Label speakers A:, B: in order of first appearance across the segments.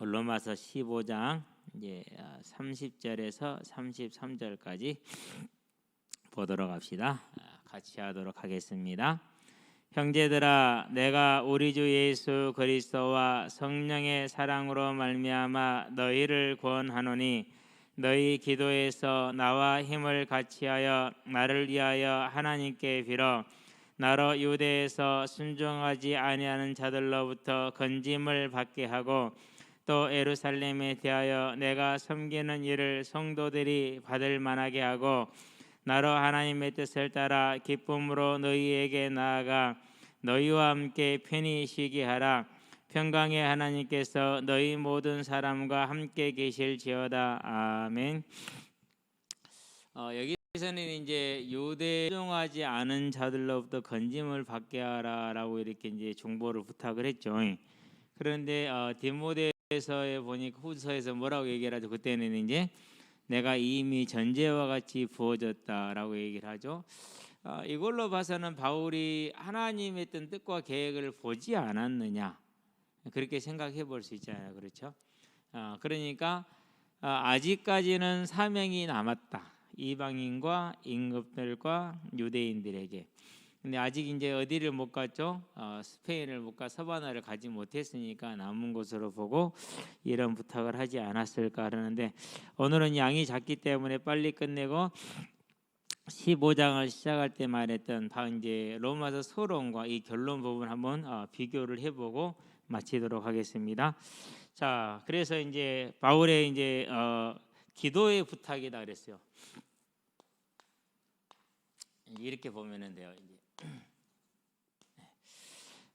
A: 로마서 15장 이제 30절에서 33절까지 보도록 합시다. 같이 하도록 하겠습니다. 형제들아, 내가 우리 주 예수 그리스도와 성령의 사랑으로 말미암아 너희를 권하노니 너희 기도에서 나와 힘을 같이하여 나를 위하여 하나님께 빌어 나로 유대에서 순종하지 아니하는 자들로부터 건짐을 받게 하고 또 예루살렘에 대하여 내가 섬기는 일을 성도들이 받을 만하게 하고 나로 하나님의 뜻을 따라 기쁨으로 너희에게 나아가 너희와 함께 편히 쉬게 하라. 평강의 하나님께서 너희 모든 사람과 함께 계실지어다. 아멘. 여기서는 이제 유대 순종하지 않은 자들로부터 건짐을 받게 하라라고 이렇게 이제 중보를 부탁을 했죠. 그런데 디모데서에 보니까 후서에서 뭐라고 얘기를 하죠? 그때는 이제 내가 이미 전제와 같이 부어졌다라고 얘기를 하죠. 이걸로 봐서는 바울이 하나님의 어떤 뜻과 계획을 보지 않았느냐 그렇게 생각해 볼 수 있잖아요. 그렇죠? 그러니까 아직까지는 사명이 남았다. 이방인과 임금들과 유대인들에게. 근데 아직 이제 어디를 못 갔죠? 스페인을 못 가 서바나를 가지 못했으니까 남은 곳으로 보고 이런 부탁을 하지 않았을까 하는데 오늘은 양이 작기 때문에 빨리 끝내고 15장을 시작할 때 말했던 이제 로마서 서론과 이 결론 부분 한번 비교를 해보고 마치도록 하겠습니다. 자, 그래서 이제 바울의 이제 기도의 부탁이다 그랬어요. 이렇게 보면은 돼요. 이제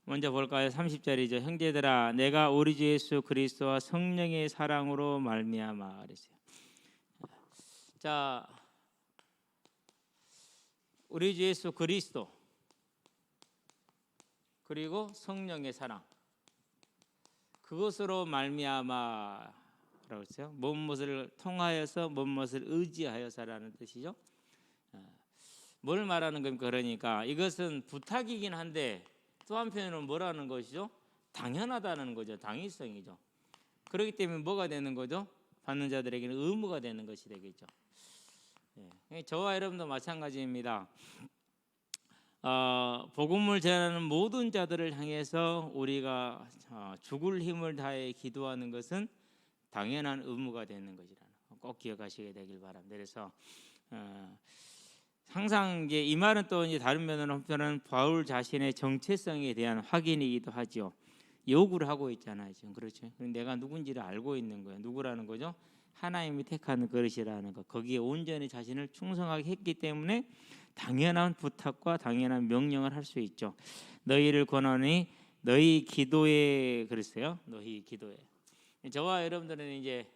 A: 먼저 볼까요? 30절이죠. 형제들아, 내가 우리 주 예수 그리스도와 성령의 사랑으로 말미암아 그랬어요. 자, 우리 주 예수 그리스도 그리고 성령의 사랑 그것으로 말미암아라고 했어요. 무엇을 통하여서 무엇을 의지하여서라는 뜻이죠. 뭘 말하는 겁니까? 그러니까 이것은 부탁이긴 한데 또 한편으로는 뭐라는 것이죠? 당연하다는 거죠. 당위성이죠. 그렇기 때문에 뭐가 되는 거죠? 받는 자들에게는 의무가 되는 것이 되겠죠. 저와 여러분도 마찬가지입니다. 복음을 전하는 모든 자들을 향해서 우리가 죽을 힘을 다해 기도하는 것은 당연한 의무가 되는 것이라는 거 꼭 기억하시게 되길 바랍니다. 그래서 항상 이제 이 말은 또 이제 다른 면으로는 바울 자신의 정체성에 대한 확인이기도 하죠. 요구를 하고 있잖아요, 지금. 그렇죠? 내가 누군지를 알고 있는 거예요. 누구라는 거죠? 하나님이 택하는 그릇이라는 거. 거기에 온전히 자신을 충성하게 했기 때문에 당연한 부탁과 당연한 명령을 할 수 있죠. 너희를 권하니 너희 기도에 그랬어요. 너희 기도에. 저와 여러분들은 이제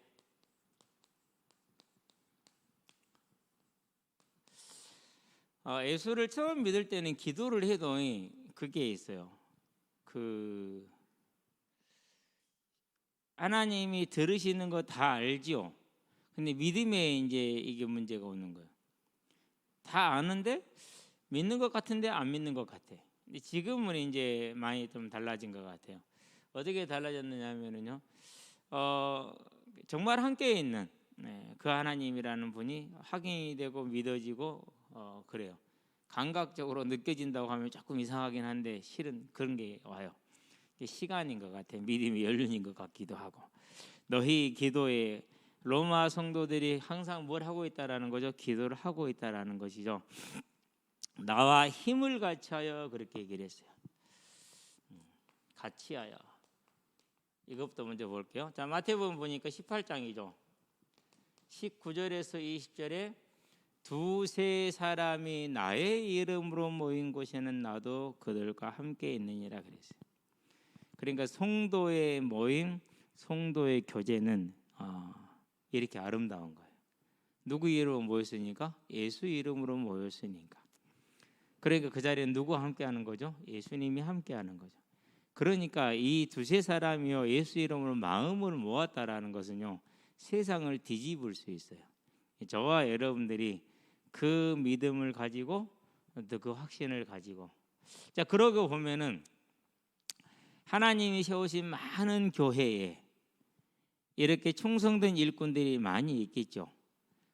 A: 예수를 처음 믿을 때는 기도를 해도 그게 있어요. 하나님이 들으시는 거 다 알지요. 근데 믿음에 이제 이게 문제가 오는 거예요. 다 아는데 믿는 것 같은데 안 믿는 것 같아. 근데 지금은 이제 많이 좀 달라진 것 같아요. 어떻게 달라졌느냐면요, 정말 함께 있는 그 하나님이라는 분이 확인이 되고 믿어지고 그래요. 감각적으로 느껴진다고 하면 조금 이상하긴 한데 실은 그런 게 와요. 시간인 것 같아요. 믿음이 연륜인 것 같기도 하고. 너희 기도에 로마 성도들이 항상 뭘 하고 있다라는 거죠? 기도를 하고 있다라는 것이죠. 나와 힘을 같이하여 그렇게 얘기를 했어요. 같이하여. 이것부터 먼저 볼게요. 자, 마태복음 보니까 18장이죠. 19절에서 20절에 두세 사람이 나의 이름으로 모인 곳에는 나도 그들과 함께 있느니라 그랬어요. 그러니까 성도의 모임, 성도의 교제는 이렇게 아름다운 거예요. 누구 이름으로 모였으니까? 예수 이름으로 모였으니까. 그러니까 그 자리에 누구와 함께하는 거죠? 예수님이 함께하는 거죠. 그러니까 이 두세 사람이요 예수 이름으로 마음을 모았다라는 것은요 세상을 뒤집을 수 있어요. 저와 여러분들이 그 믿음을 가지고 또 그 확신을 가지고 자 그러고 보면은 하나님이 세우신 많은 교회에 이렇게 충성된 일꾼들이 많이 있겠죠.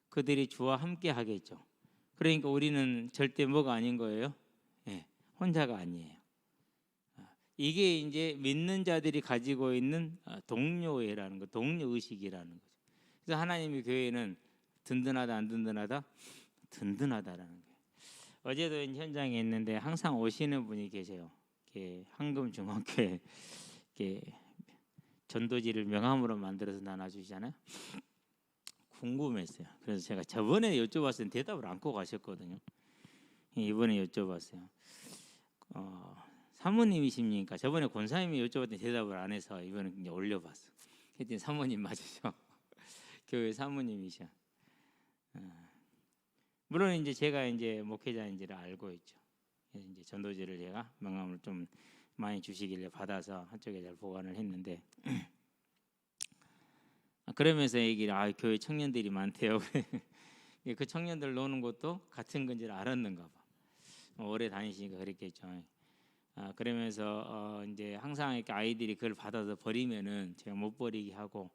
A: 그들이 주와 함께 하겠죠. 그러니까 우리는 절대 뭐가 아닌 거예요? 예, 혼자가 아니에요. 이게 이제 믿는 자들이 가지고 있는 동료애라는 거, 동료의식이라는 거죠. 그래서 하나님의 교회는 든든하다 안 든든하다? 든든하다라는 거예요. 어제도 현장에 있는데 항상 오시는 분이 계세요. 황금중앙교회 전도지를 명함으로 만들어서 나눠주시잖아요. 궁금했어요. 그래서 제가 저번에 여쭤봤을 때 대답을 안고 가셨거든요. 이번에 여쭤봤어요. 사모님이십니까? 저번에 권사님이 여쭤봤더니 대답을 안 해서 이번에 이제 올려봤어. 그랬더니 사모님 맞으셔. 교회 사모님이셔. 물론 이제 제가 이제 목회자인지를 알고 있죠. 그래서 이제 전도지를 제가 명함을 좀 많이 주시길래 받아서 한쪽에 잘 보관을 했는데 그러면서 얘기를 교회 청년들이 많대요. 그 청년들 노는 것도 같은 건지를 알았는가 봐. 오래 다니시니까 그랬겠죠. 그러면서 이제 항상 이렇게 아이들이 그걸 받아서 버리면은 제가 못 버리게 하고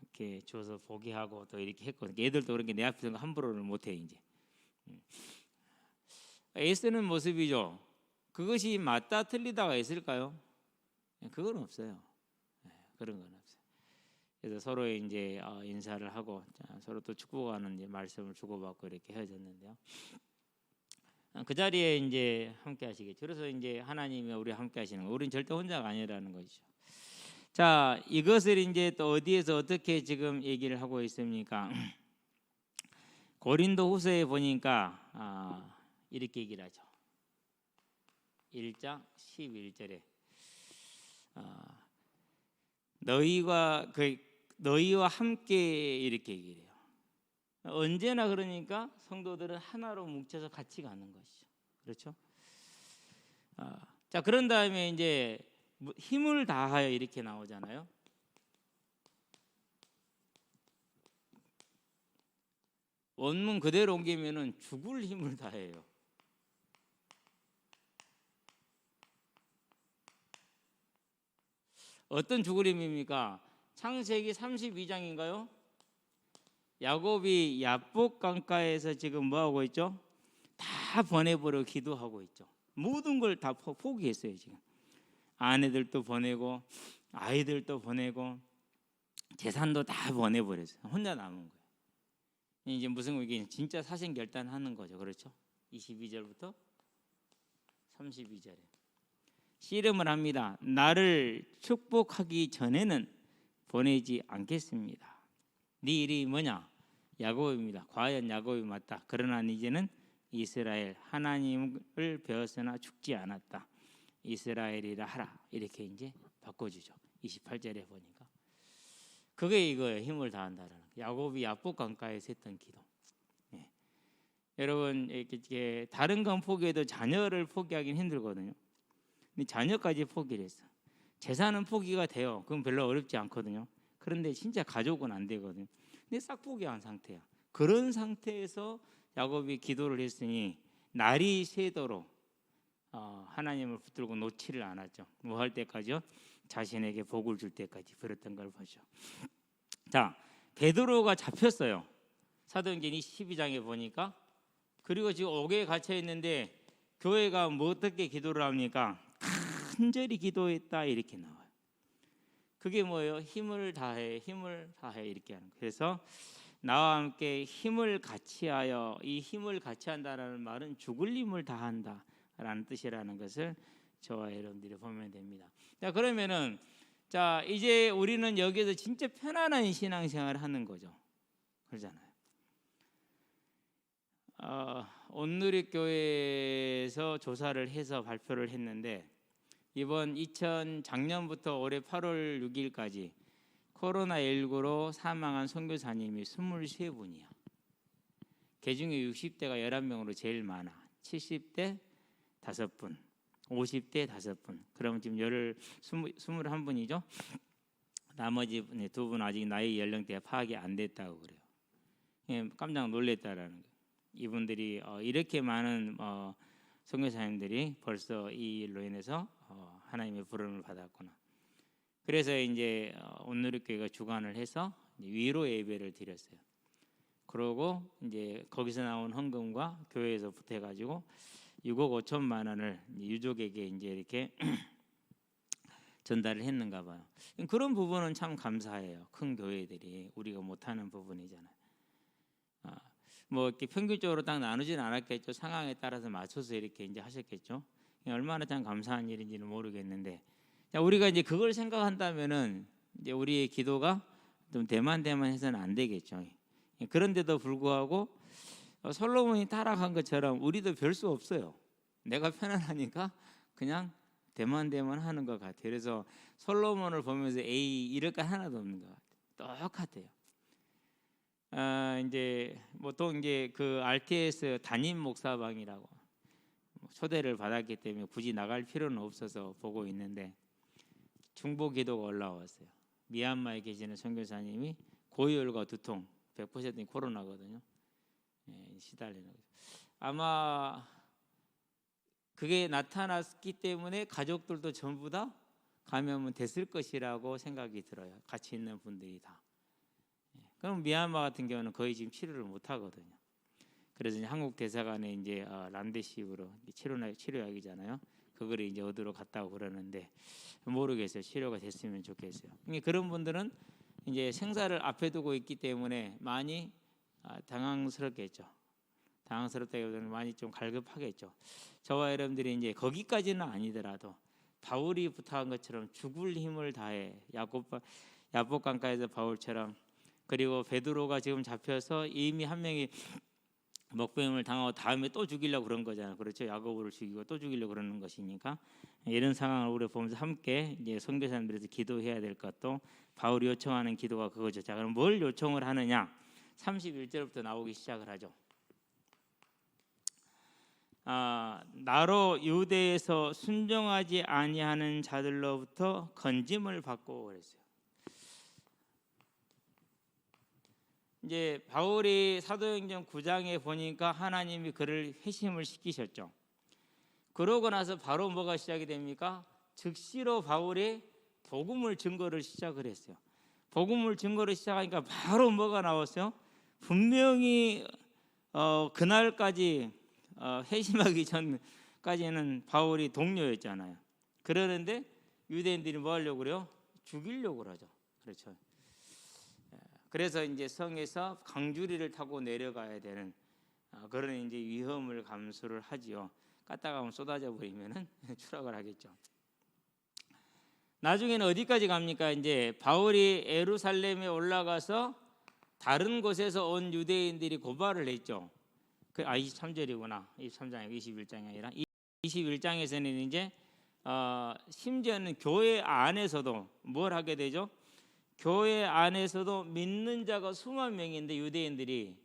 A: 이렇게 줘서 보게 하고 또 이렇게 했거든요. 애들도 그렇게 내 앞에서 함부로는 못해 이제. 애쓰는 모습이죠. 그것이 맞다 틀리다가 있을까요? 그건 없어요. 그런 건 없어요. 그래서 서로 이제 인사를 하고 서로 또 축복하는 이제 말씀을 주고받고 이렇게 헤어졌는데요. 그 자리에 이제 함께 하시겠죠. 그래서 이제 하나님이 우리 함께 하시는 거. 우리는 절대 혼자가 아니라는 것이죠. 자, 이것을 이제 또 어디에서 어떻게 지금 얘기를 하고 있습니까? 고린도후서에 보니까 이렇게 얘기를 하죠. 1장 11절에 너희와 함께 이렇게 얘기를 해요. 언제나 그러니까 성도들은 하나로 뭉쳐서 같이 가는 것이죠. 그렇죠? 자, 그런 다음에 이제 힘을 다하여 이렇게 나오잖아요. 원문 그대로 옮기면은 죽을 힘을 다해요. 어떤 죽을 힘입니까? 창세기 32장인가요? 야곱이 야복 강가에서 지금 뭐 하고 있죠? 다 보내버려 기도하고 있죠. 모든 걸 다 포기했어요. 지금 아내들도 보내고 아이들도 보내고 재산도 다 보내버렸어요. 혼자 남은 거예요. 이제 무슨 이게 진짜 사신 결단하는 거죠. 그렇죠? 22절부터 32절에 씨름을 합니다. 나를 축복하기 전에는 보내지 않겠습니다. 네 이름이 뭐냐? 야곱입니다. 과연 야곱이 맞다. 그러나 이제는 이스라엘, 하나님을 배웠으나 죽지 않았다. 이스라엘이라 하라. 이렇게 이제 바꿔주죠. 28절에 보니까 그게 이거예요. 힘을 다한다라는 야곱이 야복 강가에서 했던 기도. 여러분 이렇게 다른 건 포기해도 자녀를 포기하기는 힘들거든요. 근데 자녀까지 포기를 했어. 재산은 포기가 돼요. 그건 별로 어렵지 않거든요. 그런데 진짜 가족은 안 되거든요. 근데 싹 포기한 상태야. 그런 상태에서 야곱이 기도를 했으니 날이 새도록 하나님을 붙들고 놓지를 않았죠. 뭐 할 때까지요? 자신에게 복을 줄 때까지 그랬던 걸 보죠. 자, 베드로가 잡혔어요. 사도행전 12장에 보니까. 그리고 지금 옥에 갇혀 있는데 교회가 뭐 어떻게 기도를 합니까? 간절히 기도했다 이렇게 나와요. 그게 뭐예요? 힘을 다해 이렇게 하는 거예요. 그래서 나와 함께 힘을 같이 하여, 이 힘을 같이 한다라는 말은 죽을 힘을 다한다라는 뜻이라는 것을 저와 여러분들이 보면 됩니다. 자, 그러면은 자 이제 우리는 여기서 진짜 편안한 신앙생활을 하는 거죠. 그러잖아요. 온누리교회에서 조사를 해서 발표를 했는데 이번 작년부터 올해 8월 6일까지 코로나19로 사망한 선교사님이 23분이야. 그중에 60대가 11명으로 제일 많아. 70대 5분, 50대 5분. 그러면 지금 21분이죠. 나머지 2분 아직 나이 연령대가 파악이 안 됐다고 그래요. 깜짝 놀랐다라는 거예요. 이분들이 이렇게 많은 선교사님들이 벌써 이 일로 인해서 하나님의 부름을 받았구나. 그래서 이제 온누리교회가 주관을 해서 위로 예배를 드렸어요. 그러고 이제 거기서 나온 헌금과 교회에서 보태가지고 6억 5천만 원을 유족에게 이제 이렇게 전달을 했는가 봐요. 그런 부분은 참 감사해요. 큰 교회들이 우리가 못하는 부분이잖아요. 뭐 이렇게 평균적으로 딱 나누지는 않았겠죠. 상황에 따라서 맞춰서 이렇게 이제 하셨겠죠. 얼마나 참 감사한 일인지는 모르겠는데, 자, 우리가 이제 그걸 생각한다면은 이제 우리의 기도가 좀 대만해서는 안 되겠죠. 그런데도 불구하고 솔로몬이 타락한 것처럼 우리도 별 수 없어요. 내가 편안하니까 그냥 대만하는 것 같아요. 그래서 솔로몬을 보면서 에이 이럴 거 하나도 없는 것 같아요. 똑같아요. 이제 보통 이제 그 RTS 담임 목사방이라고 초대를 받았기 때문에 굳이 나갈 필요는 없어서 보고 있는데, 중보 기도가 올라왔어요. 미얀마에 계시는 선교사님이 고열과 두통, 100% 코로나거든요. 시달리는 거죠. 아마 그게 나타났기 때문에 가족들도 전부 다 감염은 됐을 것이라고 생각이 들어요. 같이 있는 분들이 다. 그럼 미얀마 같은 경우는 거의 지금 치료를 못 하거든요. 그래서 이제 한국 대사관에 이제 람데시브로 치료약이잖아요. 그걸 이제 얻으러 갔다고 그러는데 모르겠어요. 치료가 됐으면 좋겠어요. 그런 분들은 이제 생사를 앞에 두고 있기 때문에 많이 당황스럽겠죠. 당황스럽다기보다는 많이 좀 갈급하겠죠. 저와 여러분들이 이제 거기까지는 아니더라도 바울이 부탁한 것처럼 죽을 힘을 다해 야복 강가에서 바울처럼, 그리고 베드로가 지금 잡혀서 이미 한 명이 먹병을 당하고 다음에 또 죽이려고 그런 거잖아요. 그렇죠? 야고보를 죽이고 또 죽이려고 그러는 것이니까 이런 상황을 우리가 보면서 함께 이제 선교사님들에서 기도해야 될 것도 바울이 요청하는 기도가 그거죠. 자, 그럼 뭘 요청을 하느냐? 31절부터 나오기 시작을 하죠. 나로 유대에서 순종하지 아니하는 자들로부터 건짐을 받고 그랬어요. 이제 바울이 사도행전 9장에 보니까 하나님이 그를 회심을 시키셨죠. 그러고 나서 바로 뭐가 시작이 됩니까? 즉시로 바울이 복음을 증거를 시작을 했어요. 복음을 증거를 시작하니까 바로 뭐가 나왔어요? 분명히 그날까지 회심하기 전까지는 바울이 동료였잖아요. 그러는데 유대인들이 뭐 하려고 그래요? 죽이려고 그러죠. 그렇죠. 그래서 이제 성에서 강주리를 타고 내려가야 되는 그런 이제 위험을 감수를 하지요. 갔다가 하면 쏟아져 버리면은 추락을 하겠죠. 나중에는 어디까지 갑니까? 이제 바울이 예루살렘에 올라가서 다른 곳에서 온 유대인들이 고발을 했죠. 23절이구나. 23장이 21장이 아니라 21장에서는 이제 심지어는 교회 안에서도 뭘 하게 되죠? 교회 안에서도 믿는 자가 수만 명인데 유대인들이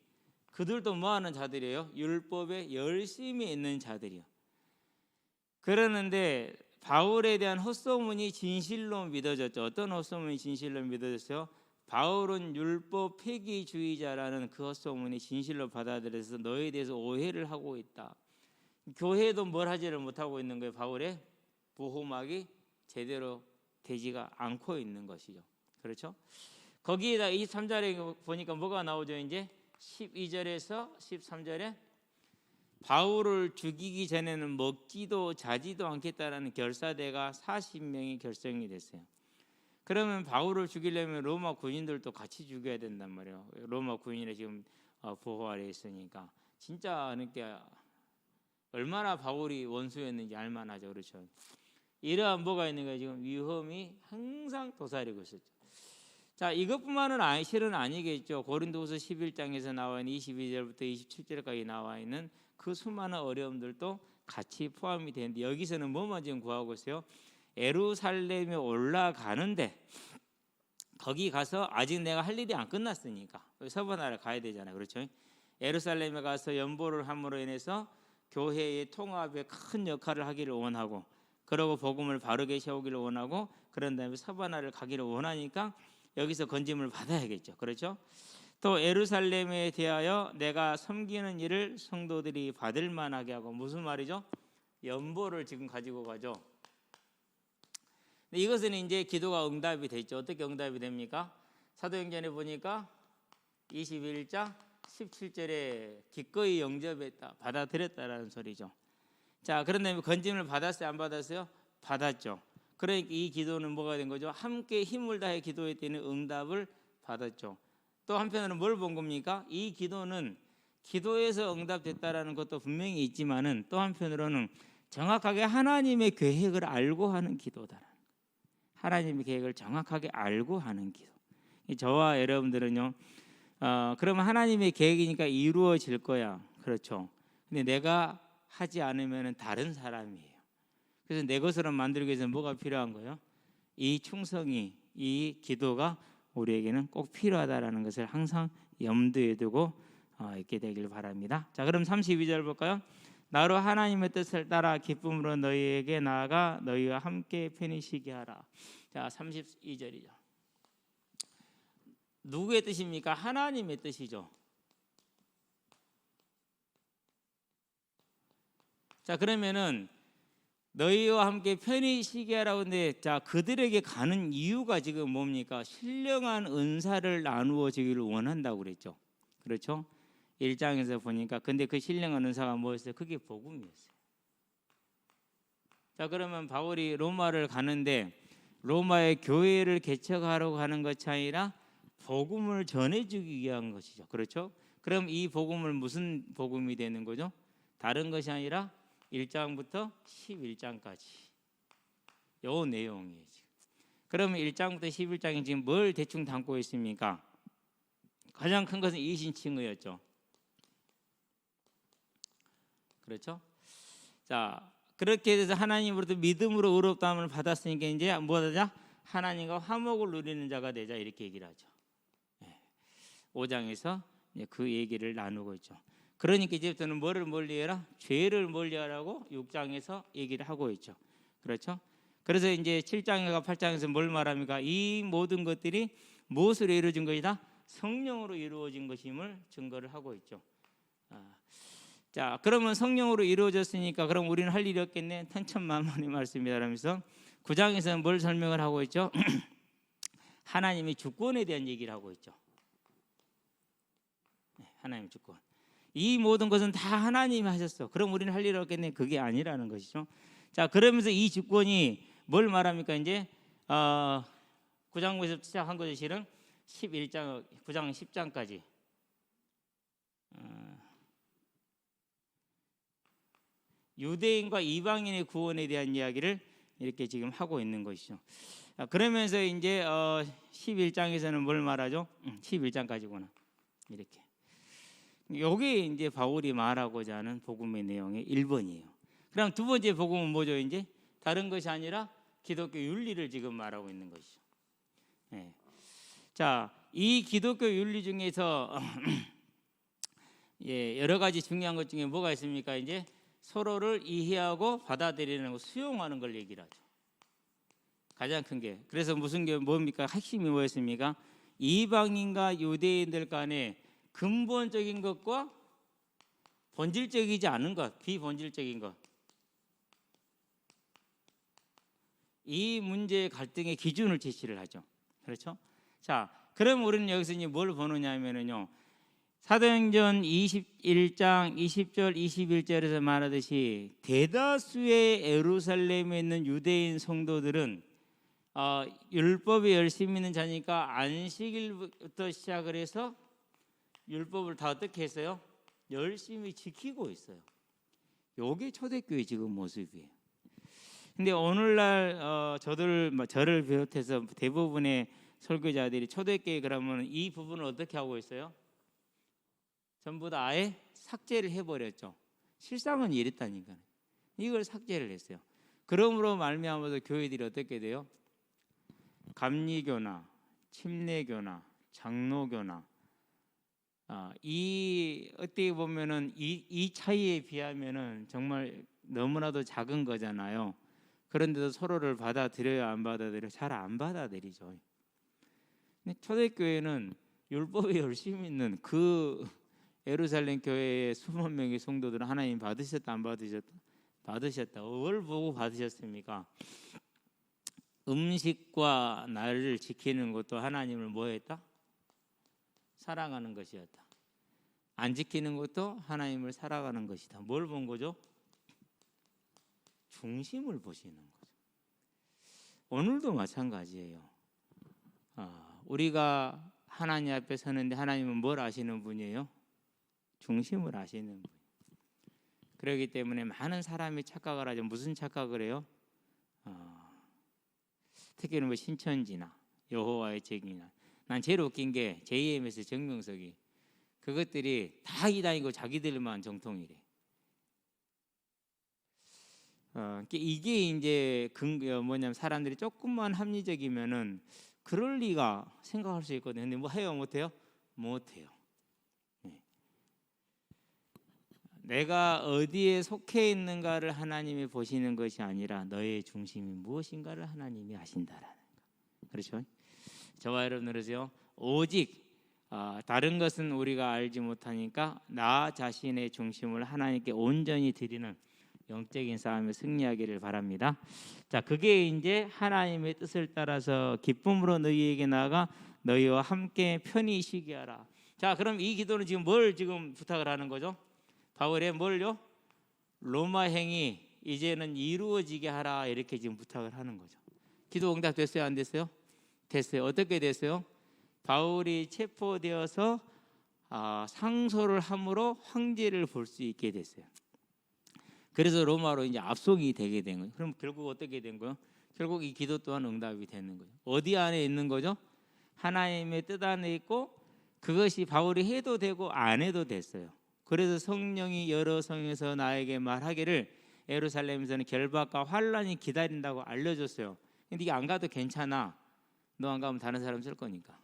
A: 그들도 뭐하는 자들이에요? 율법에 열심히 있는 자들이요. 그러는데 바울에 대한 헛소문이 진실로 믿어졌죠. 어떤 헛소문이 진실로 믿어졌어요? 바울은 율법 폐기주의자라는 그 헛소문이 진실로 받아들여서 너에 대해서 오해를 하고 있다. 교회도 뭘 하지를 못하고 있는 거예요. 바울의 보호막이 제대로 되지가 않고 있는 것이죠. 그렇죠? 거기에다 23절에 보니까 뭐가 나오죠? 이제 12절에서 13절에 바울을 죽이기 전에는 먹지도 자지도 않겠다라는 결사대가 40명이 결성이 됐어요. 그러면 바울을 죽이려면 로마 군인들도 같이 죽여야 된단 말이에요. 로마 군인이 지금 보호 아래 있으니까 진짜 그러니까 얼마나 바울이 원수였는지 알만하죠. 그렇죠? 이러한 뭐가 있는 거예요? 지금 위험이 항상 도사리고 있었죠. 자, 이것뿐만은 실은 아니겠죠. 고린도후서 11장에서 나와 있는 22절부터 27절까지 나와 있는 그 수많은 어려움들도 같이 포함이 되는데 여기서는 뭐만 지금 구하고 있어요? 예루살렘에 올라가는데 거기 가서 아직 내가 할 일이 안 끝났으니까 서번하러 가야 되잖아요. 그렇죠? 예루살렘에 가서 연보를 함으로 인해서 교회의 통합에 큰 역할을 하기를 원하고, 그러고 복음을 바르게 세우기를 원하고, 그런 다음에 서바나를 가기를 원하니까 여기서 건짐을 받아야겠죠. 그렇죠? 또 예루살렘에 대하여 내가 섬기는 일을 성도들이 받을 만하게 하고, 무슨 말이죠? 연보를 지금 가지고 가죠. 근데 이것은 이제 기도가 응답이 됐죠. 어떻게 응답이 됩니까? 사도행전에 보니까 21장 17절에 기꺼이 영접했다, 받아들였다라는 소리죠. 자, 그런데 건짐을 받았어요, 안 받았어요? 받았죠. 그러니까 이 기도는 뭐가 된 거죠? 함께 힘을 다해 기도했더니 응답을 받았죠. 또 한편으로는 뭘 본 겁니까? 이 기도는 기도에서 응답됐다라는 것도 분명히 있지만은 또 한편으로는 정확하게 하나님의 계획을 알고 하는 기도다. 하나님의 계획을 정확하게 알고 하는 기도. 저와 여러분들은요, 그러면 하나님의 계획이니까 이루어질 거야. 그렇죠. 근데 내가 하지 않으면 다른 사람이에요. 그래서 내 것으로 만들기 위해서 뭐가 필요한 거예요? 이 충성이, 이 기도가 우리에게는 꼭 필요하다라는 것을 항상 염두에 두고 있게 되길 바랍니다. 자, 그럼 32절 볼까요? 나로 하나님의 뜻을 따라 기쁨으로 너희에게 나아가 너희와 함께 편히 쉬게 하라. 자, 32절이죠. 누구의 뜻입니까? 하나님의 뜻이죠. 자, 그러면은 너희와 함께 편히 쉬게 하라고 하는데, 자, 그들에게 가는 이유가 지금 뭡니까? 신령한 은사를 나누어 주기를 원한다고 그랬죠. 그렇죠? 1장에서 보니까 근데 그 신령한 은사가 뭐였어요? 그게 복음이었어요. 자, 그러면 바울이 로마를 가는데 로마의 교회를 개척하려고 하는 것이 아니라 복음을 전해주기 위한 것이죠. 그렇죠? 그럼 이 복음을 무슨 복음이 되는 거죠? 다른 것이 아니라 1장부터 11장까지 요 내용이에요. 지금. 그러면 1장부터 11장이 지금 뭘 대충 담고 있습니까? 가장 큰 것은 이신칭의였죠. 그렇죠? 자, 그렇게 돼서 하나님으로부터 믿음으로 의롭다함을 받았으니까 이제 뭐하자? 하나님과 화목을 누리는 자가 되자, 이렇게 얘기를 하죠. 5장에서 그 얘기를 나누고 있죠. 그러니까 이제부터는 뭐를 멀리해라? 죄를 멀리하라고 6장에서 얘기를 하고 있죠. 그렇죠? 그래서 이제 7장과 8장에서 뭘 말합니까? 이 모든 것들이 무엇으로 이루어진 것이다? 성령으로 이루어진 것임을 증거를 하고 있죠. 자, 그러면 성령으로 이루어졌으니까 그럼 우리는 할 일이 없겠네. 천천만만의 말씀이다 라면서 9장에서는 뭘 설명을 하고 있죠? 하나님의 주권에 대한 얘기를 하고 있죠. 하나님 주권. 이 모든 것은 다 하나님이 하셨어. 그럼 우리는 할 일이 없겠네. 그게 아니라는 것이죠. 자, 그러면서 이 주권이 뭘 말합니까? 이제 9장에서 시작한 것이 실은 11장, 9장 10장까지 유대인과 이방인의 구원에 대한 이야기를 이렇게 지금 하고 있는 것이죠. 그러면서 이제 11장에서는 뭘 말하죠? 11장까지구나. 이렇게. 이게 이제 바울이 말하고자 하는 복음의 내용의 1번이에요. 그럼 두 번째 복음은 뭐죠? 이제 다른 것이 아니라 기독교 윤리를 지금 말하고 있는 것이죠. 네. 자, 이 기독교 윤리 중에서 여러 가지 중요한 것 중에 뭐가 있습니까? 이제 서로를 이해하고 받아들이는 거, 수용하는 걸 얘기를 하죠. 가장 큰 게. 그래서 무슨 게 뭡니까? 핵심이 뭐였습니까? 이방인과 유대인들 간에 근본적인 것과 본질적이지 않은 것, 비본질적인 것, 이 문제의 갈등의 기준을 제시를 하죠. 그렇죠? 자, 그럼 우리는 여기서 이제 뭘 보느냐 하면은요, 사도행전 21장 20절 21절에서 말하듯이 대다수의 예루살렘에 있는 유대인 성도들은 율법에 열심히 있는 자니까 안식일부터 시작을 해서 율법을 다 어떻게 했어요? 열심히 지키고 있어요. 이게 초대교회 지금 모습이에요. 근데 오늘날 저를 비롯해서 대부분의 설교자들이 초대교회 그러면 이 부분을 어떻게 하고 있어요? 전부 다 아예 삭제를 해버렸죠. 실상은 이랬다니까요. 이걸 삭제를 했어요. 그러므로 말미암아서 교회들이 어떻게 돼요? 감리교나 침례교나 장로교나 이 어떻게 보면은 이 차이에 비하면은 정말 너무나도 작은 거잖아요. 그런데도 서로를 받아들여야 안 받아들여? 잘 안 받아들이죠. 근데 초대교회는 율법에 열심히 있는 그 예루살렘 교회의 수만 명의 성도들은 하나님 받으셨다 안 받으셨다? 받으셨다. 뭘 보고 받으셨습니까? 음식과 나를 지키는 것도 하나님을 뭐했다? 사랑하는 것이었다. 안 지키는 것도 하나님을 살아가는 것이다. 뭘 본 거죠? 중심을 보시는 거죠. 오늘도 마찬가지예요. 우리가 하나님 앞에 서는데 하나님은 뭘 아시는 분이에요? 중심을 아시는 분. 그렇기 때문에 많은 사람이 착각을 하죠. 무슨 착각을 해요? 특히는 뭐 신천지나 여호와의 증인이나. 난 제일 웃긴 게 JMS 정명석이 그것들이 다 이다니고 자기들만 정통이래. 이게 이제 뭐냐면 사람들이 조금만 합리적이면은 그럴 리가 생각할 수 있거든요. 근데 뭐 해요, 못해요? 못해요. 내가 어디에 속해 있는가를 하나님이 보시는 것이 아니라 너의 중심이 무엇인가를 하나님이 아신다라는 거. 그렇죠? 저와 여러분 그러세요. 오직 다른 것은 우리가 알지 못하니까 나 자신의 중심을 하나님께 온전히 드리는 영적인 싸움에 승리하기를 바랍니다. 자, 그게 이제 하나님의 뜻을 따라서 기쁨으로 너희에게 나아가 너희와 함께 편히 쉬게 하라. 자, 그럼 이 기도는 지금 뭘 지금 부탁을 하는 거죠? 바울의 뭘요? 로마 행위 이제는 이루어지게 하라 이렇게 지금 부탁을 하는 거죠. 기도 응답 됐어요? 안 됐어요? 됐어요. 어떻게 됐어요? 바울이 체포되어서 상소를 함으로 황제를 볼 수 있게 됐어요. 그래서 로마로 이제 압송이 되게 된 거예요. 그럼 결국 어떻게 된 거예요? 결국 이 기도 또한 응답이 되는 거예요. 어디 안에 있는 거죠? 하나님의 뜻 안에 있고 그것이 바울이 해도 되고 안 해도 됐어요. 그래서 성령이 여러 성에서 나에게 말하기를 예루살렘에서는 결박과 환란이 기다린다고 알려줬어요. 근데 이게 안 가도 괜찮아. 너 안 가면 다른 사람 쓸 거니까.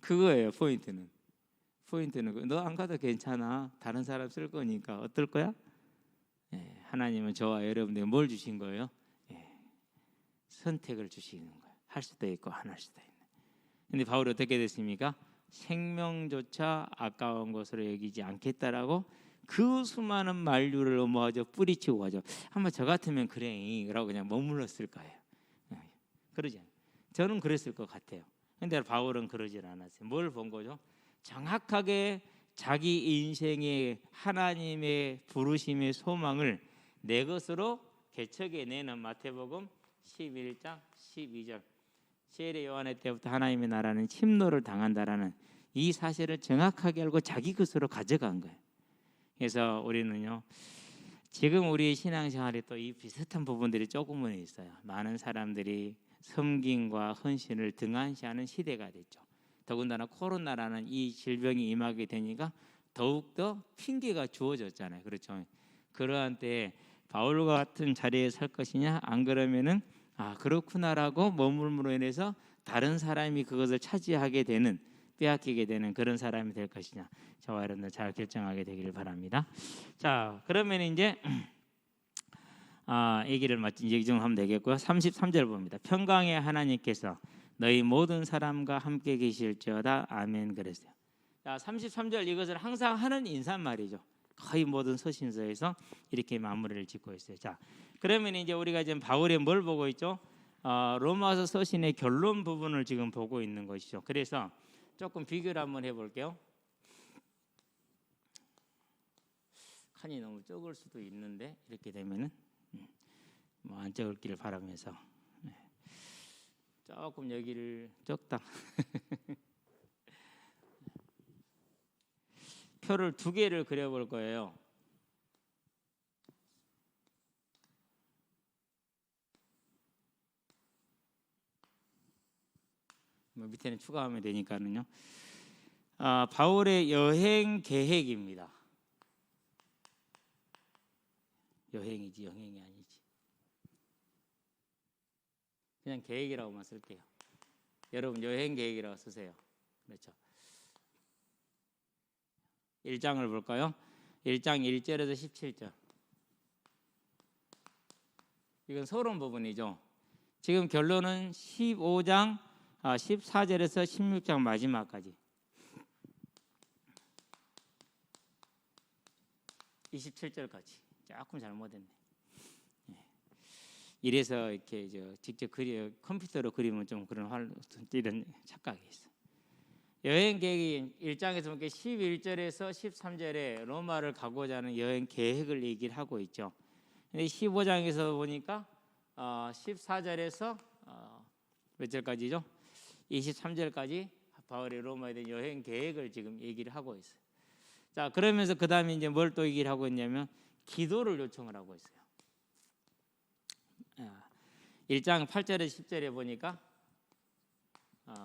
A: 그거예요. 포인트는 너 안 가도 괜찮아. 다른 사람 쓸 거니까 어떨 거야? 하나님은 저와 여러분들에게 뭘 주신 거예요? 선택을 주시는 거예요. 할 수도 있고 안 할 수도 있는. 근데 바울이 어떻게 됐습니까? 생명조차 아까운 것으로 여기지 않겠다라고 그 수많은 만류를 뭐하죠? 뿌리치고 가죠. 한번 저 같으면 그래 라고 그냥 머물렀을 거예요. 그러지 않아요. 저는 그랬을 것 같아요. 근데 바울은 그러질 않았어요. 뭘 본 거죠? 정확하게 자기 인생의 하나님의 부르심의 소망을 내 것으로 개척해내는 마태복음 11장 12절 세례 요한의 때부터 하나님의 나라는 침노를 당한다라는 이 사실을 정확하게 알고 자기 것으로 가져간 거예요. 그래서 우리는요 지금 우리 신앙생활에 또 이 비슷한 부분들이 조금은 있어요. 많은 사람들이 섬김과 헌신을 등한시하는 시대가 됐죠. 더군다나 코로나라는 이 질병이 임하게 되니까 더욱더 핑계가 주어졌잖아요. 그렇죠. 그러한 때에 바울과 같은 자리에 설 것이냐 안 그러면은 그렇구나라고 머물므로 인해서 다른 사람이 그것을 차지하게 되는 빼앗기게 되는 그런 사람이 될 것이냐 저와 여러분들 잘 결정하게 되기를 바랍니다. 자 그러면 이제 얘기를 이제 좀 하면 되겠고요. 33절 봅니다. 평강의 하나님께서 너희 모든 사람과 함께 계실지어다 아멘 그랬어요. 자 33절 이것을 항상 하는 인사말이죠. 거의 모든 서신서에서 이렇게 마무리를 짓고 있어요. 자 그러면 이제 우리가 지금 바울의 뭘 보고 있죠? 로마서 서신의 결론 부분을 지금 보고 있는 것이죠. 그래서 조금 비교를 한번 해볼게요. 칸이 너무 적을 수도 있는데 이렇게 되면은 뭐 안 적을기를 바라면서 조금 여기를 적당 표를 두 개를 그려볼 거예요. 뭐 밑에는 추가하면 되니까는요. 바울의 여행 계획입니다. 여행이지 여행이 아니지. 그냥 계획이라고만 쓸게요. 여러분 여행 계획이라고 쓰세요. 그렇죠. 1장을 볼까요? 1장 1절에서 17절. 이건 서론 부분이죠. 지금 결론은 15장 14절에서 16장 마지막까지 27절까지 조금 잘못했네. 이래서 이렇게 직접 컴퓨터로 그리면 좀 그런 이런 착각이 있어. 여행 계획이 1장에서 보니까 11절에서 13절에 로마를 가고자 하는 여행 계획을 얘기를 하고 있죠. 근데 15장에서 보니까 14절에서 몇 절까지죠? 23절까지 바울이 로마에 대한 여행 계획을 지금 얘기를 하고 있어요. 자, 그러면서 그 다음에 이제 뭘 또 얘기를 하고 있냐면 기도를 요청을 하고 있어요. 1장 8절에서 10절에 보니까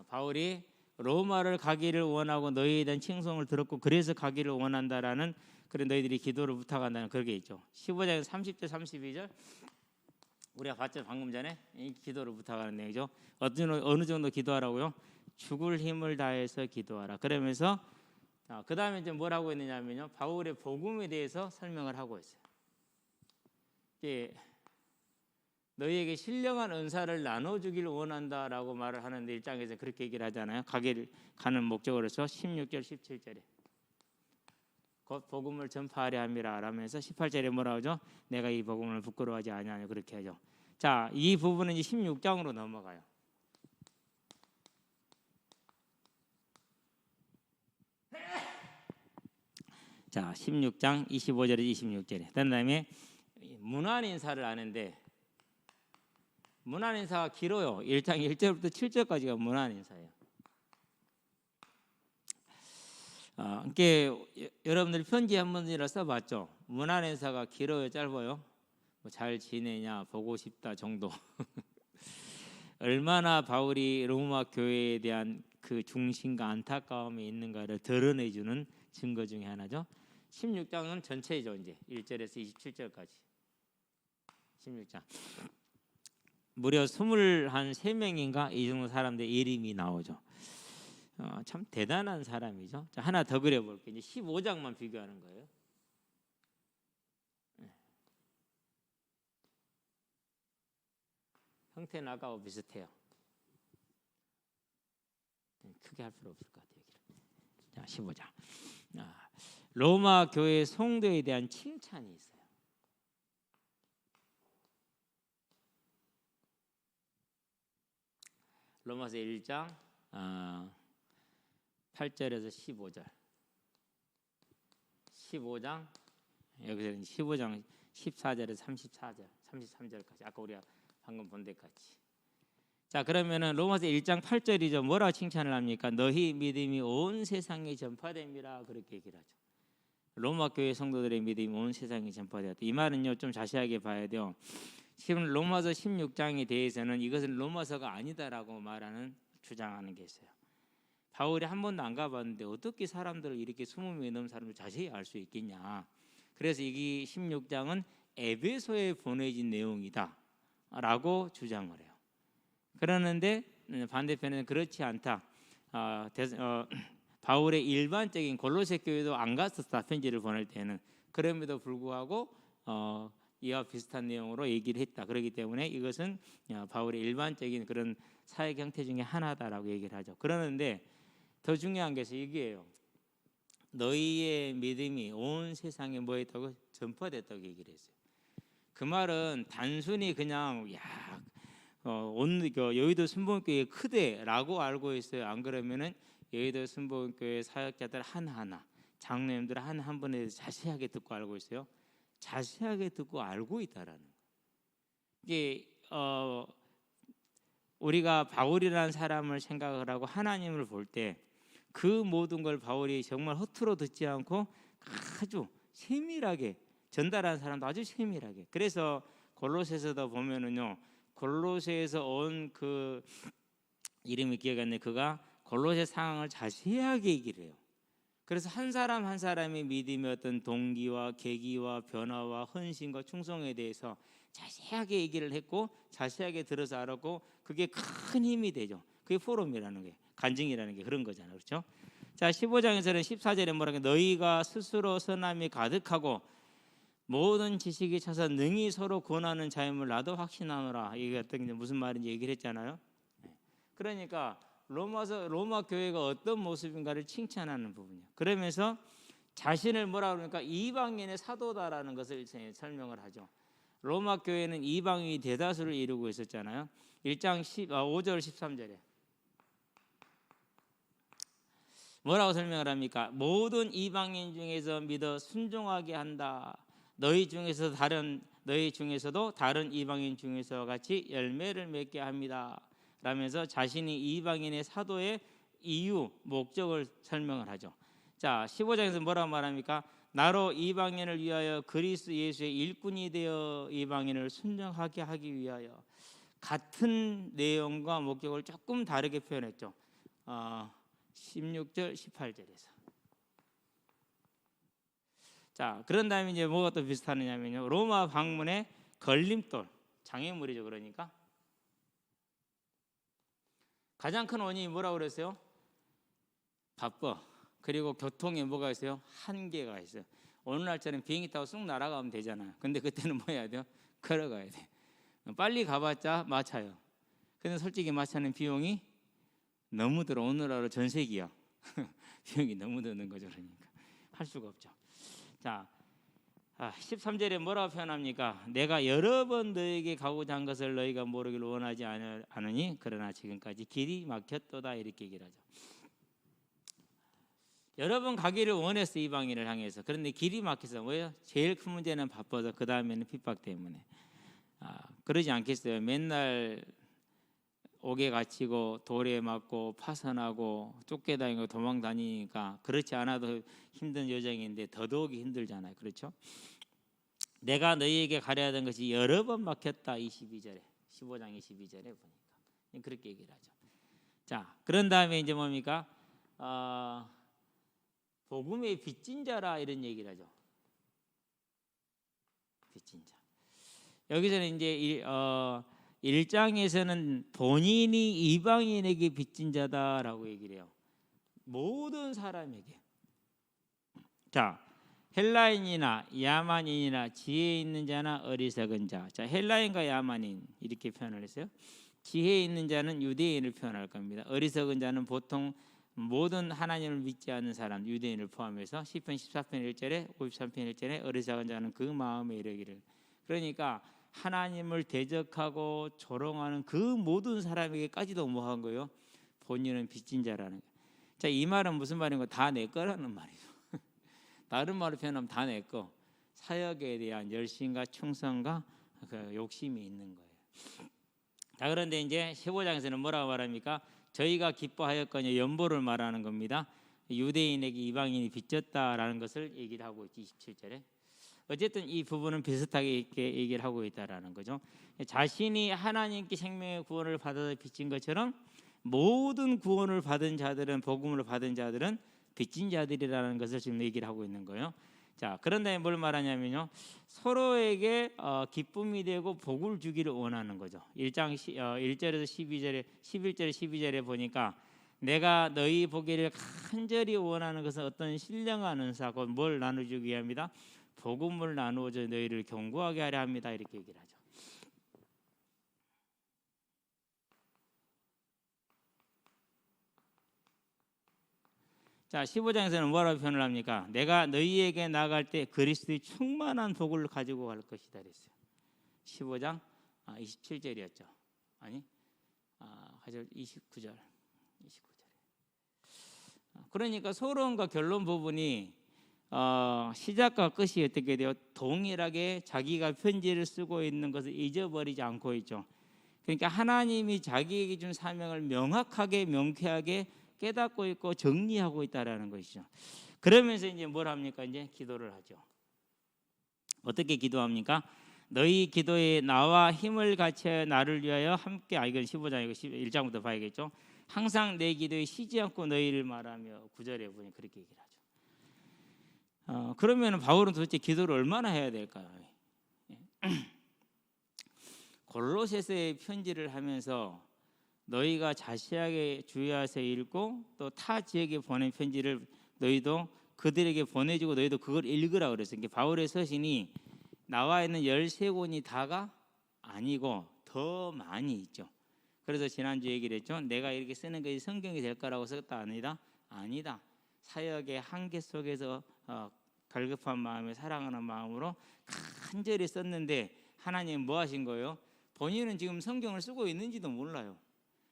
A: 바울이 로마를 가기를 원하고 너희에 대한 칭송을 들었고 그래서 가기를 원한다라는 그런 너희들이 기도를 부탁한다는 그게 있죠. 15장 30절 32절 우리가 봤죠. 방금 전에 이 기도를 부탁하는 내용이죠. 어느 정도 기도하라고요? 죽을 힘을 다해서 기도하라. 그러면서 그 다음에 이제 뭘 하고 있느냐면요, 바울의 복음에 대해서 설명을 하고 있어요. 너희에게 신령한 은사를 나눠주기를 원한다라고 말을 하는데 1장에서 그렇게 얘기를 하잖아요. 가는 목적으로서 16절 17절에 곧 복음을 전파하려 함이라 라면서 18절에 뭐라고 하죠? 내가 이 복음을 부끄러워하지 아니하냐 그렇게 하죠. 자, 이 부분은 이제 16장으로 넘어가요. 자, 16장 25절에서 26절에 그 다음에 문안 인사를 하는데 문안 인사가 길어요. 1장 1절부터 7절까지가 문안 인사예요. 여러분들 편지 한 번이라 써봤죠? 문안 인사가 길어요, 짧아요? 잘 지내냐, 보고 싶다 정도. 얼마나 바울이 로마 교회에 대한 그 중심과 안타까움이 있는가를 드러내주는 증거 중에 하나죠. 16장은 전체죠. 이제 1절에서 27절까지 16장 무려 23명인가 이 정도 사람들 이름이 나오죠. 참 대단한 사람이죠. 자, 하나 더 그려볼게요. 이제 15장만 비교하는 거예요. 형태는 아까와 비슷해요. 크게 할 필요 없을 것 같아요. 자, 15장. 로마 교회 성도에 대한 칭찬이 있어요. 로마서 1장 8절에서 15절 15장 여기서 15장 14절에서 34절 33절까지 아까 우리가 방금 본 데까지. 자, 그러면은 로마서 1장 8절이죠. 뭐라고 칭찬을 합니까? 너희 믿음이 온 세상에 전파됨이라 그렇게 얘기를 하죠. 로마 교회 성도들의 믿음이 온 세상에 전파되었다. 이 말은요 좀 자세하게 봐야 돼요. 지금 로마서 16장에 대해서는 이것은 로마서가 아니다라고 말하는 주장하는 게 있어요. 바울이 한 번도 안 가봤는데 어떻게 사람들을 이렇게 20명이 넘는 사람을 자세히 알 수 있겠냐. 그래서 이 16장은 에베소에 보내진 내용이다 라고 주장을 해요. 그러는데 반대편에는 그렇지 않다. 바울의 일반적인 골로새 교회도 안 갔었다. 편지를 보낼 때는. 그럼에도 불구하고 이와 비슷한 내용으로 얘기를 했다. 그렇기 때문에 이것은 바울의 일반적인 그런 사역 형태 중에 하나다라고 얘기를 하죠. 그러는데 더 중요한 것이 이게요. 너희의 믿음이 온 세상에 뭐 했다고? 전파됐다고 얘기를 했어요. 그 말은 단순히 그냥 여의도 순복음교회 크대라고 알고 있어요. 안 그러면은 여의도 순복음교회 사역자들 하나하나, 장로님들 한 분에 대해서 자세하게 듣고 알고 있어요. 자세하게 듣고 알고 있다라는 거. 이게 우리가 바울이라는 사람을 생각을 하고 하나님을 볼 때 그 모든 걸 바울이 정말 허투루 듣지 않고 아주 세밀하게 전달하는 사람도 아주 세밀하게. 그래서 골로새서도 보면은요, 골로새에서 온 그 이름이 기억이 안 나요. 그가 골로새 상황을 자세하게 얘기를 해요. 그래서 한 사람 한 사람의 믿음의 어떤 동기와 계기와 변화와 헌신과 충성에 대해서 자세하게 얘기를 했고 자세하게 들어서 알았고 그게 큰 힘이 되죠. 그게 포럼이라는 게, 간증이라는 게 그런 거잖아요. 그렇죠? 자, 15장에서는 14절에 뭐라고 너희가 스스로 선함이 가득하고 모든 지식이 차서 능히 서로 권하는 자임을 나도 확신하노라. 이게 어떤 무슨 말인지 얘기를 했잖아요. 그러니까 로마 교회가 어떤 모습인가를 칭찬하는 부분이에요. 그러면서 자신을 뭐라 그러니까 이방인의 사도다라는 것을 설명을 하죠. 로마 교회는 이방인이 대다수를 이루고 있었잖아요. 1장 5절 13절에 뭐라고 설명을 합니까? 모든 이방인 중에서 믿어 순종하게 한다. 너희 중에서도 다른 이방인 중에서 같이 열매를 맺게 합니다. 라면서 자신이 이방인의 사도의 이유, 목적을 설명을 하죠. 자, 15장에서 뭐라고 말합니까? 나로 이방인을 위하여 그리스도 예수의 일꾼이 되어 이방인을 순종하게 하기 위하여. 같은 내용과 목적을 조금 다르게 표현했죠. 16절, 18절에서. 자, 그런 다음에 이제 뭐가 또 비슷하느냐면요. 로마 방문의 걸림돌, 장애물이죠. 그러니까 가장 큰 원인이 뭐라고 그랬어요? 바빠. 그리고 교통에 뭐가 있어요? 한계가 있어요. 오늘날처럼 비행기 타고 쑥 날아가면 되잖아요. 근데 그때는 뭐 해야 돼요? 걸어가야 돼. 빨리 가봤자 마차요. 근데 솔직히 마차는 비용이 너무 들어. 오늘날로 전세기야. 비용이 너무 드는 거죠. 그러니까 할 수가 없죠. 자, 13절에 뭐라고 표현합니까? 내가 여러 번 너에게 가고자 한 것을 너희가 모르기를 원하지 않으니 그러나 지금까지 길이 막혔도다. 이렇게 얘기를 하죠. 여러 번 가기를 원했어, 이방인을 향해서. 그런데 길이 막혀서 뭐예요? 제일 큰 문제는 바빠서, 그 다음에는 핍박 때문에. 그러지 않겠어요? 맨날 옥에 갇히고 돌에 맞고 파선하고 쫓겨다니고 도망다니니까 그렇지 않아도 힘든 여정인데 더더욱이 힘들잖아요. 그렇죠? 내가 너희에게 가려 하던 것이 여러 번 막혔다. 22절에 15장 22절에 보니까 그렇게 얘기를 하죠. 자, 그런 다음에 이제 뭡니까? 복음의 빚진 자라 이런 얘기를 하죠. 빚진 자. 여기서는 이제 1장에서는 본인이 이방인에게 빚진 자다라고 얘기를 해요. 모든 사람에게. 자, 헬라인이나 야만인이나 지혜 있는 자나 어리석은 자. 자, 헬라인과 야만인 이렇게 표현을 했어요. 지혜 있는 자는 유대인을 표현할 겁니다. 어리석은 자는 보통 모든 하나님을 믿지 않는 사람, 유대인을 포함해서 시편 14편 1절에 53편 1절에 어리석은 자는 그 마음에 이르기를. 그러니까 하나님을 대적하고 조롱하는 그 모든 사람에게까지도 뭐 한 거예요? 본인은 빚진 자라는 거예요. 자, 이 말은 무슨 말인가? 다 내 거라는 말이죠. 다른 말로 표현하면 다 내 거. 사역에 대한 열심과 충성과 그 욕심이 있는 거예요. 자, 그런데 이제 15장에서는 뭐라고 말합니까? 저희가 기뻐하였거니 연보를 말하는 겁니다. 유대인에게 이방인이 빚졌다라는 것을 얘기를 하고 있지. 27절에. 어쨌든 이 부분은 비슷하게 이렇게 얘기를 하고 있다라는 거죠. 자신이 하나님께 생명의 구원을 받아서 빚진 것처럼 모든 구원을 받은 자들은, 복음을 받은 자들은 빚진 자들이라는 것을 지금 얘기를 하고 있는 거예요. 자, 그런 다음에 뭘 말하냐면요, 서로에게 기쁨이 되고 복을 주기를 원하는 거죠. 1장 1절에서 12절에 11절에 12절에 보니까 내가 너희 보기를 간절히 원하는 것은 어떤 신령한 은사 곧 뭘 나눠주기 위함이다. 복음을 나누어져 너희를 견고하게 하려 합니다. 이렇게 얘기를 하죠. 자, 15장에서는 뭐라고 표현을 합니까? 내가 너희에게 나갈 때 그리스도의 충만한 복을 가지고 갈 것이다 그랬어요. 15장 27절이었죠. 아니, 29절. 그러니까 서론과 결론 부분이 시작과 끝이 어떻게 돼요? 동일하게 자기가 편지를 쓰고 있는 것을 잊어버리지 않고 있죠. 그러니까 하나님이 자기에게 준 사명을 명확하게 명쾌하게 깨닫고 있고 정리하고 있다라는 것이죠. 그러면서 이제 뭘 합니까? 이제 기도를 하죠. 어떻게 기도합니까? 너희 기도에 나와 힘을 같이 나를 위하여 함께. 이건 15장이고 1장부터 봐야겠죠. 항상 내 기도에 쉬지 않고 너희를 말하며 9절에 보니 그렇게 얘기를 하죠. 그러면 바울은 도대체 기도를 얼마나 해야 될까요? 골로새서의 편지를 하면서 너희가 자세하게 주의하여서 읽고 또 타 지역에 보낸 편지를 너희도 그들에게 보내주고 너희도 그걸 읽으라 그랬어요. 그러니까 바울의 서신이 나와 있는 13권이 다가 아니고 더 많이 있죠. 그래서 지난주 얘기를 했죠. 내가 이렇게 쓰는 것이 성경이 될 거라고 썼다. 아니다. 사역의 한계 속에서 갈급한 마음에 사랑하는 마음으로 간절히 썼는데 하나님 뭐 하신 거예요? 본인은 지금 성경을 쓰고 있는지도 몰라요.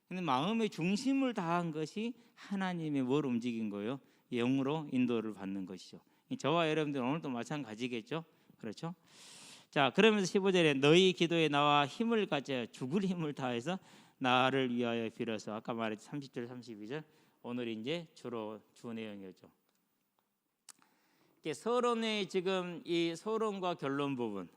A: 근데 마음의 중심을 다한 것이 하나님의 뭘 움직인 거예요? 영으로 인도를 받는 것이죠. 저와 여러분들 오늘도 마찬가지겠죠? 그렇죠? 자, 그러면서 15절에 너희 기도에 나와 힘을 가져 죽을 힘을 다해서 나를 위하여 빌어서, 아까 말했죠 30절 32절, 오늘 이제 주로 주 내용이었죠. 서론의 지금 이 서론과 결론 부분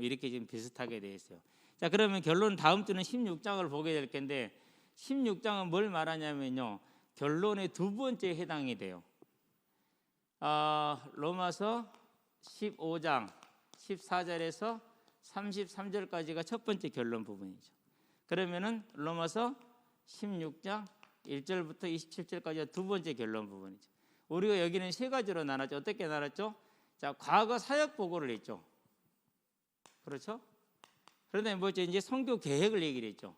A: 이렇게 지금 비슷하게 되어 있어요. 자, 그러면 결론 다음 주는 16장을 보게 될 텐데 16장은 뭘 말하냐면요, 결론의 두 번째에 해당이 돼요. 로마서 15장 14절에서 33절까지가 첫 번째 결론 부분이죠. 그러면은 로마서 16장 1절부터 27절까지가 두 번째 결론 부분이죠. 우리가 여기는 세 가지로 나눴죠. 어떻게 나눴죠? 자, 과거 사역 보고를 했죠. 그렇죠? 그런데 뭐죠? 이제 선교 계획을 얘기를 했죠.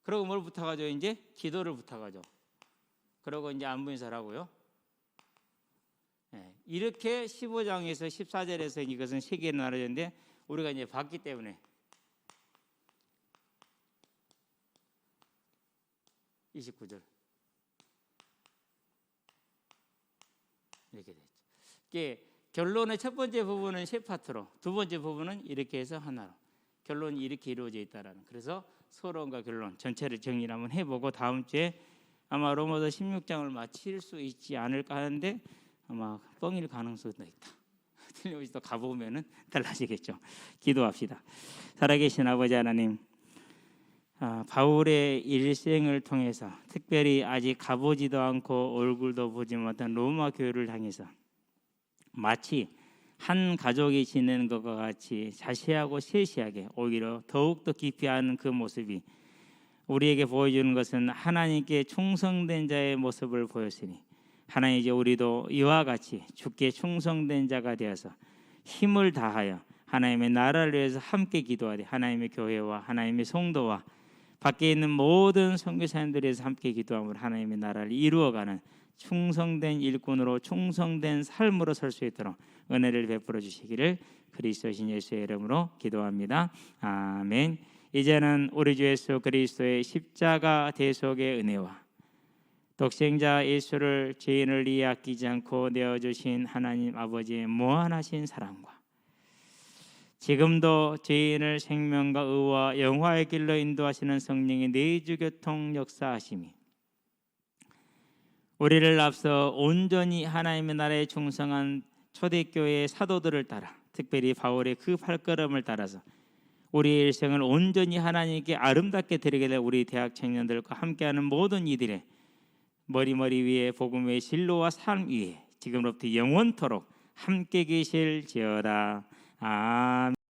A: 그리고 뭘 부탁하죠? 이제 기도를 부탁하죠. 그리고 이제 안부 인사를 하고요. 네, 이렇게 15장에서 14절에서 이것은 세 개로 나눠졌는데 우리가 이제 봤기 때문에 29절 이렇게 됐죠. 이게 결론의 첫 번째 부분은 세 파트로, 두 번째 부분은 이렇게 해서 하나로, 결론이 이렇게 이루어져 있다라는. 그래서 서론과 결론 전체를 정리를 한번 해보고 다음 주에 아마 로마서 16장을 마칠 수 있지 않을까 하는데 아마 뻥일 가능성도 있다. 틀림없이 또 가보면은 달라지겠죠. 기도합시다. 살아계신 아버지 하나님, 바울의 일생을 통해서 특별히 아직 가보지도 않고 얼굴도 보지 못한 로마 교회를 향해서 마치 한 가족이 지내는 것과 같이 자세하고 세시하게 오히려 더욱더 깊이 아는 그 모습이 우리에게 보여주는 것은 하나님께 충성된 자의 모습을 보였으니, 하나님 이제 우리도 이와 같이 주께 충성된 자가 되어서 힘을 다하여 하나님의 나라를 위해서 함께 기도하되 하나님의 교회와 하나님의 성도와 밖에 있는 모든 선교사님들에서 함께 기도함으로 하나님의 나라를 이루어가는 충성된 일꾼으로 충성된 삶으로 설 수 있도록 은혜를 베풀어 주시기를 그리스도신 예수의 이름으로 기도합니다. 아멘. 이제는 우리 주 예수 그리스도의 십자가 대속의 은혜와 독생자 예수를 죄인을 위해 아끼지 않고 내어주신 하나님 아버지의 무한하신 사랑과 지금도 죄인을 생명과 의와 영화의 길로 인도하시는 성령의 내주교통 역사하심이 우리를 앞서 온전히 하나님의 나라에 충성한 초대교회의 사도들을 따라, 특별히 바울의 그 발걸음을 따라서 우리의 일생을 온전히 하나님께 아름답게 드리게 될 우리 대학 청년들과 함께하는 모든 이들의 머리 위에 복음의 진로와 삶 위에 지금부터 영원토록 함께 계실지어다. 아멘.